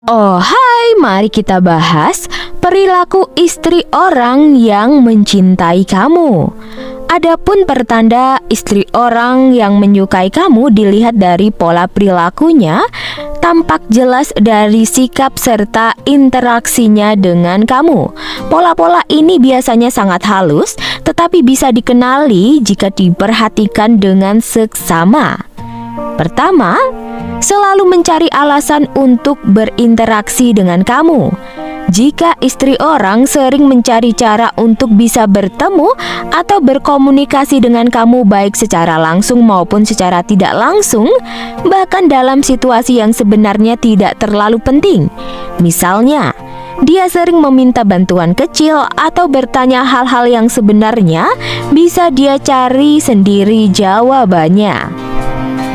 Oh hai, mari kita bahas perilaku istri orang yang mencintai kamu. Adapun pertanda istri orang yang menyukai kamu dilihat dari pola perilakunya, tampak jelas dari sikap serta interaksinya dengan kamu. Pola-pola ini biasanya sangat halus, tetapi bisa dikenali jika diperhatikan dengan seksama. Pertama, selalu mencari alasan untuk berinteraksi dengan kamu. Jika istri orang sering mencari cara untuk bisa bertemu atau berkomunikasi dengan kamu baik secara langsung maupun secara tidak langsung, bahkan dalam situasi yang sebenarnya tidak terlalu penting. Misalnya, dia sering meminta bantuan kecil atau bertanya hal-hal yang sebenarnya bisa dia cari sendiri jawabannya.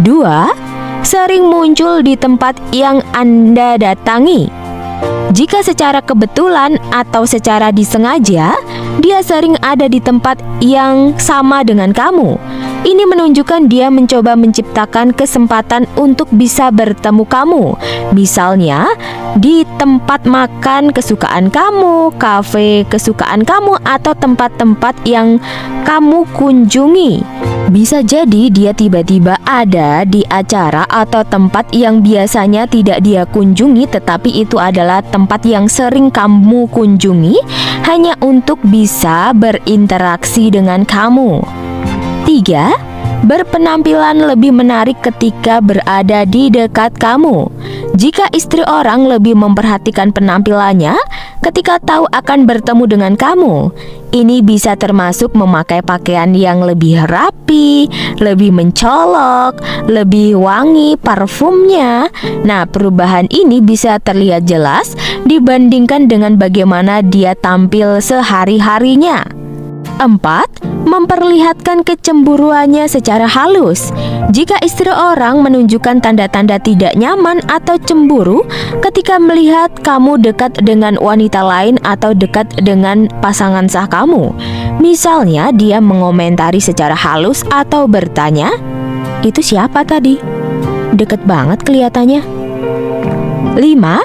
2. Sering muncul di tempat yang Anda datangi. Jika secara kebetulan atau secara disengaja, dia sering ada di tempat yang sama dengan kamu. Ini menunjukkan dia mencoba menciptakan kesempatan untuk bisa bertemu kamu. Misalnya, di tempat makan kesukaan kamu, kafe kesukaan kamu, atau tempat-tempat yang kamu kunjungi. Bisa jadi dia tiba-tiba ada di acara atau tempat yang biasanya tidak dia kunjungi, tetapi itu adalah tempat yang sering kamu kunjungi hanya untuk bisa berinteraksi dengan kamu. 3. Berpenampilan lebih menarik ketika berada di dekat kamu. Jika istri orang lebih memperhatikan penampilannya ketika tahu akan bertemu dengan kamu, ini bisa termasuk memakai pakaian yang lebih rapi, lebih mencolok, lebih wangi parfumnya. Nah, perubahan ini bisa terlihat jelas dibandingkan dengan bagaimana dia tampil sehari-harinya. 4. Memperlihatkan kecemburuannya secara halus. Jika istri orang menunjukkan tanda-tanda tidak nyaman atau cemburu ketika melihat kamu dekat dengan wanita lain atau dekat dengan pasangan sah kamu, misalnya dia mengomentari secara halus atau bertanya, "Itu siapa tadi? Deket banget kelihatannya." 5.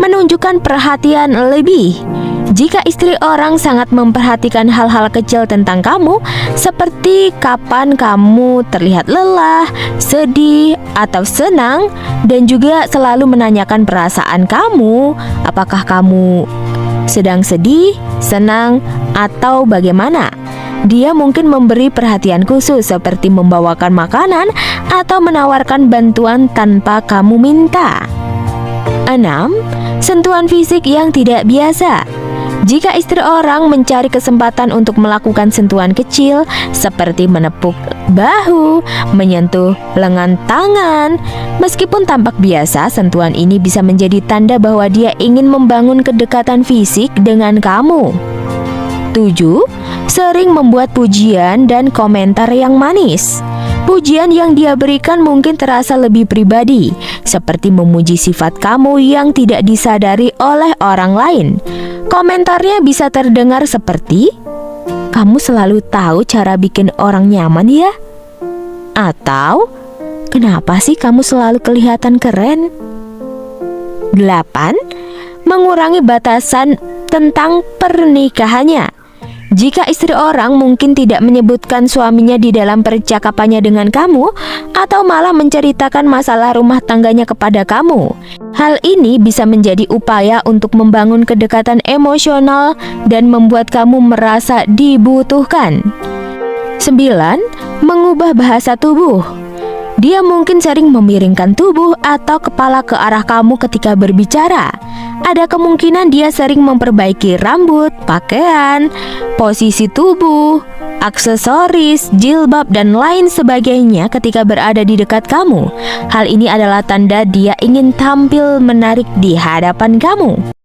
Menunjukkan perhatian lebih. Jika istri orang sangat memperhatikan hal-hal kecil tentang kamu, seperti kapan kamu terlihat lelah, sedih, atau senang, dan juga selalu menanyakan perasaan kamu, apakah kamu sedang sedih, senang, atau bagaimana. Dia mungkin memberi perhatian khusus seperti membawakan makanan atau menawarkan bantuan tanpa kamu minta. 6. Sentuhan fisik yang tidak biasa. Jika istri orang mencari kesempatan untuk melakukan sentuhan kecil seperti menepuk bahu, menyentuh lengan tangan, meskipun tampak biasa, sentuhan ini bisa menjadi tanda bahwa dia ingin membangun kedekatan fisik dengan kamu. 7. Sering membuat pujian dan komentar yang manis. Pujian yang dia berikan mungkin terasa lebih pribadi, seperti memuji sifat kamu yang tidak disadari oleh orang lain. Komentarnya bisa terdengar seperti, "Kamu selalu tahu cara bikin orang nyaman ya?" Atau, "Kenapa sih kamu selalu kelihatan keren?" 8. Mengurangi batasan tentang pernikahannya. Jika istri orang mungkin tidak menyebutkan suaminya di dalam percakapannya dengan kamu, atau malah menceritakan masalah rumah tangganya kepada kamu, hal ini bisa menjadi upaya untuk membangun kedekatan emosional dan membuat kamu merasa dibutuhkan. 9. Mengubah bahasa tubuh. Dia mungkin sering memiringkan tubuh atau kepala ke arah kamu ketika berbicara. Ada kemungkinan dia sering memperbaiki rambut, pakaian, posisi tubuh, aksesoris, jilbab, dan lain sebagainya ketika berada di dekat kamu. Hal ini adalah tanda dia ingin tampil menarik di hadapan kamu.